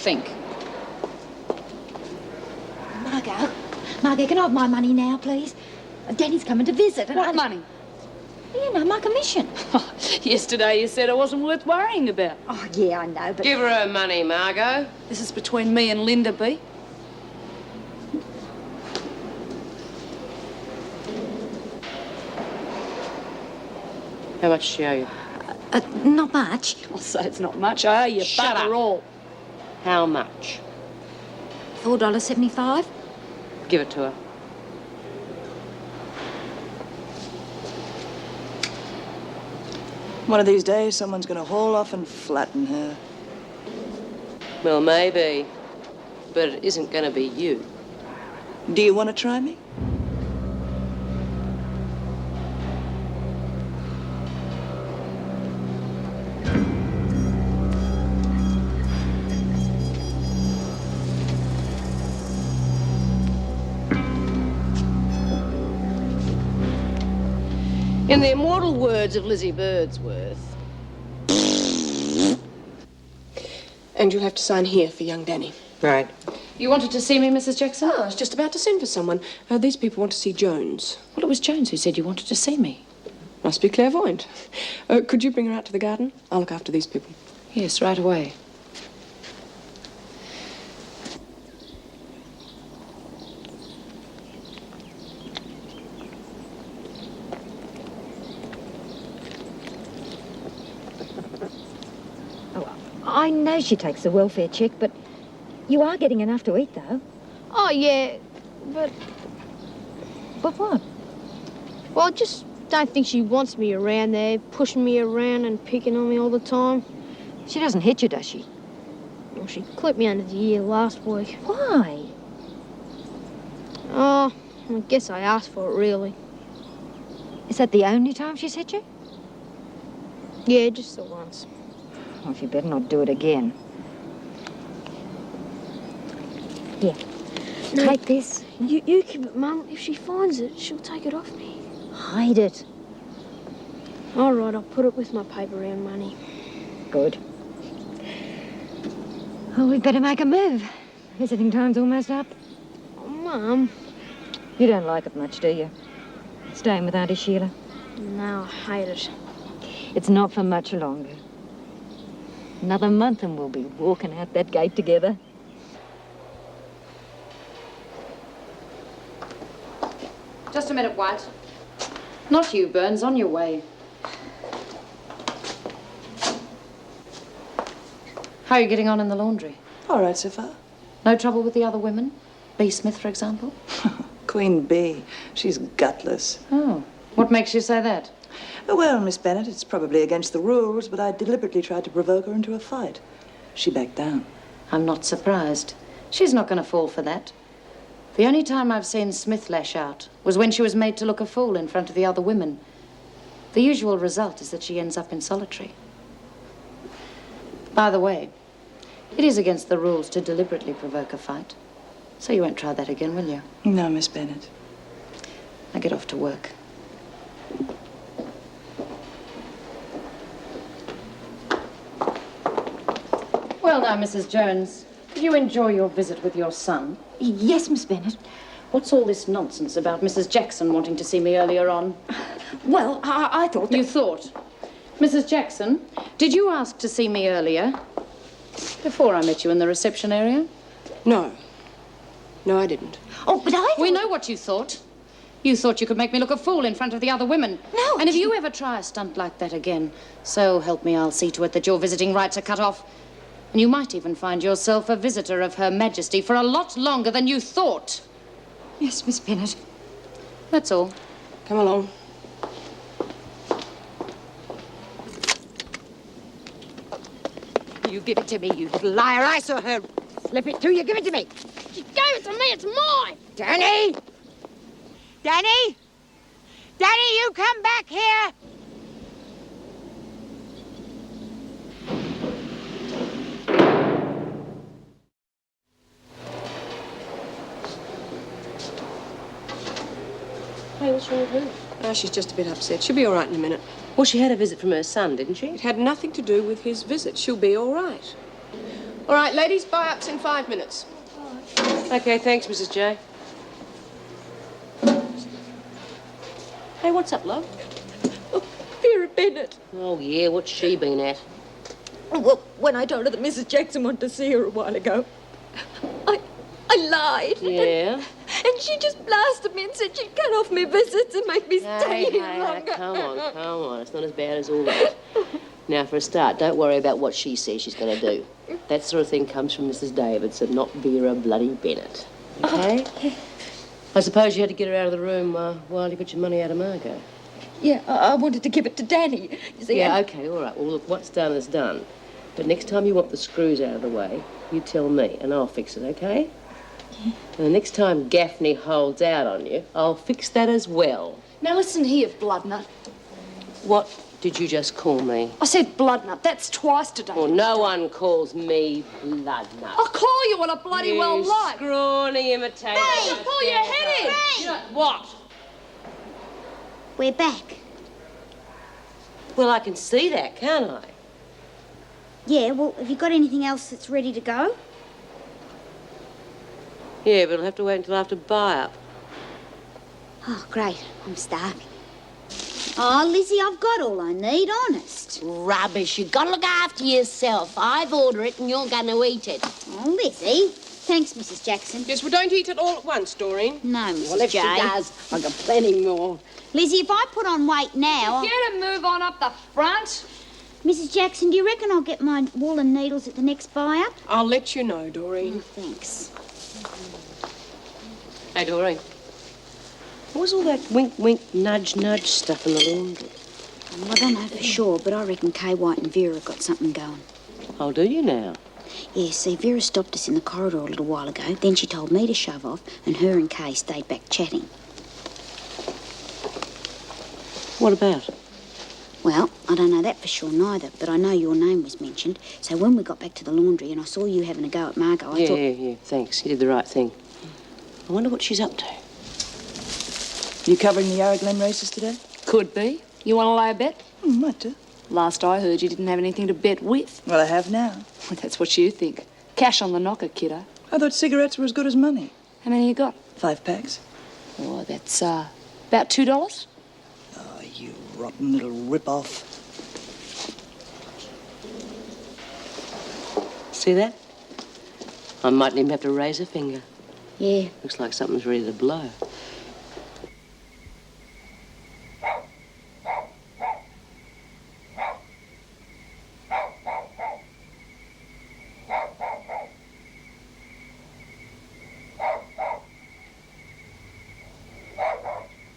Think. Margot, can I have my money now, please? Danny's coming to visit. And What money? You know, my commission. Yesterday you said it wasn't worth worrying about. Oh, yeah, I know, but... Give her her money, Margot. This is between me and Linda, B. How much does she owe you? Not much. I'll say it's not much. I owe you Shut bugger up. all. How much? $4.75. Give it to her. One of these days, someone's going to haul off and flatten her. Well, maybe. But it isn't going to be you. Do you want to try me? In the immortal words of Lizzie Birdsworth. And you'll have to sign here for young Danny. Right. You wanted to see me, Mrs. Jackson? Oh, I was just about to send for someone. These people want to see Jones. Well, it was Jones who said you wanted to see me. Must be clairvoyant. Could you bring her out to the garden? I'll look after these people. Yes, right away. I know she takes the welfare check, but you are getting enough to eat, though. Oh, yeah, but... But what? Well, I just don't think she wants me around there, pushing me around and picking on me all the time. She doesn't hit you, does she? Well, she clipped me under the ear last week. Why? Oh, I guess I asked for it, really. Is that the only time she's hit you? Yeah, just the once. Well, you better not do it again. Here, No. take this. You keep it, Mum. If she finds it, she'll take it off me. Hide it. All right, I'll put it with my paper round money. Good. Oh, we'd better make a move. Visiting time's almost up. Oh, Mum. You don't like it much, do you? Staying with Auntie Sheila? No, I hate it. It's not for much longer. Another month and we'll be walking out that gate together. Just a minute, White. Not you, Burns. On your way. How are you getting on in the laundry? All right so far. No trouble with the other women? B. Smith, for example? Queen Bee. She's gutless. Oh. What makes you say that? Well, Miss Bennett, it's probably against the rules, but I deliberately tried to provoke her into a fight. She backed down. I'm not surprised. She's not going to fall for that. The only time I've seen Smith lash out was when she was made to look a fool in front of the other women. The usual result is that she ends up in solitary. By the way, it is against the rules to deliberately provoke a fight. So you won't try that again, will you? No, Miss Bennett. Now get off to work. Well, now, Mrs. Jones, did you enjoy your visit with your son? Yes, Miss Bennett. What's all this nonsense about Mrs. Jackson wanting to see me earlier on? Well, I thought that... You thought? Mrs. Jackson, did you ask to see me earlier? Before I met you in the reception area? No. No, I didn't. Oh, but I thought... We know what you thought. You thought you could make me look a fool in front of the other women. No, And if you ever try a stunt like that again, so help me, I'll see to it that your visiting rights are cut off. And you might even find yourself a visitor of Her Majesty for a lot longer than you thought. Yes, Miss Bennett. That's all. Come along. You give it to me, you little liar. I saw her slip it to you. Give it to me. She gave it to me. It's mine. Danny! Danny! Danny, you come back here! Hey, what's wrong with her? She's just a bit upset. She'll be all right in a minute. Well, she had a visit from her son, didn't she? It had nothing to do with his visit. She'll be all right. All right, ladies, buy-ups in 5 minutes. Okay, thanks, Mrs. J. Hey, what's up, love? Vera Bennett. Oh, yeah, what's she been at? Well, when I told her that Mrs. Jackson wanted to see her a while ago, I lied. Yeah? And she just blasted me and said she'd cut off my visits and make me stay here longer. Come on. It's not as bad as all that. Now, for a start, don't worry about what she says she's going to do. That sort of thing comes from Mrs. Davidson, not Vera bloody Bennett. Okay? I suppose you had to get her out of the room while you got your money out of Margot. Yeah, I wanted to give it to Danny. You see, Yeah, okay, all right. Well, look, what's done is done. But next time you want the screws out of the way, you tell me and I'll fix it, okay? Yeah. And the next time Gaffney holds out on you, I'll fix that as well. Now listen here, Bloodnut. What did you just call me? I said Bloodnut. That's twice today. Well, no one calls me Bloodnut. I'll call you what I bloody well like. Scrawny imitator. Hey, pull your head in. You know, what? We're back. Well, I can see that, can't I? Yeah, well, have you got anything else that's ready to go? Yeah, but it'll have to wait until after buy-up. Oh, great. I'm starving. Oh, Lizzie, I've got all I need, honest. Rubbish. You've got to look after yourself. I've ordered it and you're going to eat it. Oh, Lizzie. Thanks, Mrs. Jackson. Yes, well, don't eat it all at once, Doreen. No, Mrs. Well, if J. she does, I've got plenty more. Lizzie, if I put on weight now... Get a move on up the front. Mrs. Jackson, do you reckon I'll get my woolen needles at the next buy-up? I'll let you know, Doreen. Oh, thanks. Hey, Doreen. What was all that wink, wink, nudge, nudge stuff in the laundry? Well, I don't know for sure, but I reckon Kay White and Vera have got something going. Oh, do you now? Yeah, see, Vera stopped us in the corridor a little while ago. Then she told me to shove off, and her and Kay stayed back chatting. What about? Well, I don't know that for sure neither, but I know your name was mentioned. So when we got back to the laundry and I saw you having a go at Margot, I thought... Yeah, thanks. You did the right thing. I wonder what she's up to. You covering the Yarra Glen races today? Could be. You want to lay a bet? Might do. Last I heard, you didn't have anything to bet with. Well, I have now. That's what you think. Cash on the knocker, kiddo. I thought cigarettes were as good as money. How many you got? 5 packs. Oh, that's about $2. Oh, you rotten little rip-off. See that? I mightn't even have to raise a finger. Yeah. Looks like something's ready to blow.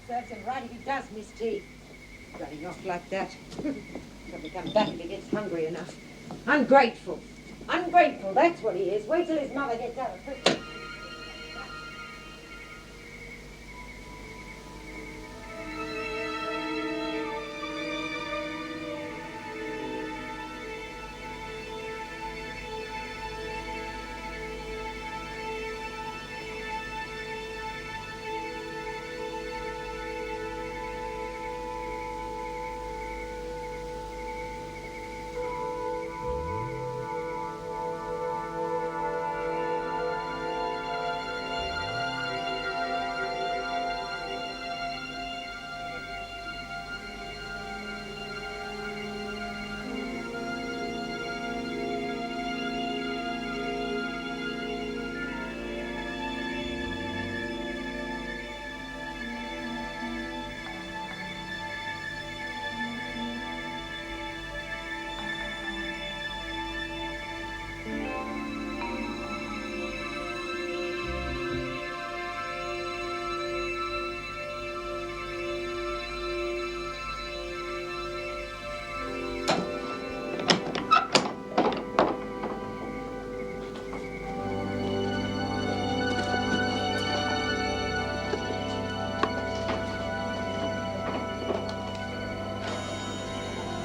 Serves him right if he does, Miss T. Running off like that. Probably come back if he gets hungry enough. Ungrateful. Ungrateful, that's what he is. Wait till his mother gets out of prison.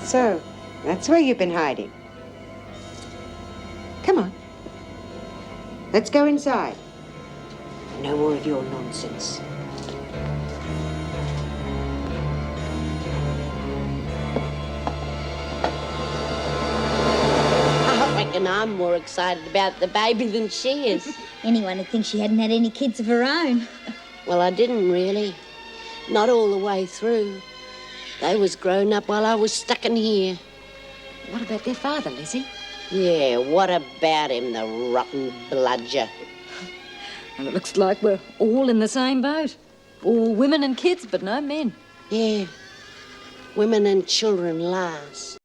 So, that's where you've been hiding. Come on. Let's go inside. No more of your nonsense. I reckon I'm more excited about the baby than she is. Anyone would think she hadn't had any kids of her own. Well, I didn't really. Not all the way through. They was grown up while I was stuck in here. What about their father, Lizzie? Yeah, what about him, the rotten bludger? And it looks like we're all in the same boat. All women and kids, but no men. Yeah, women and children last.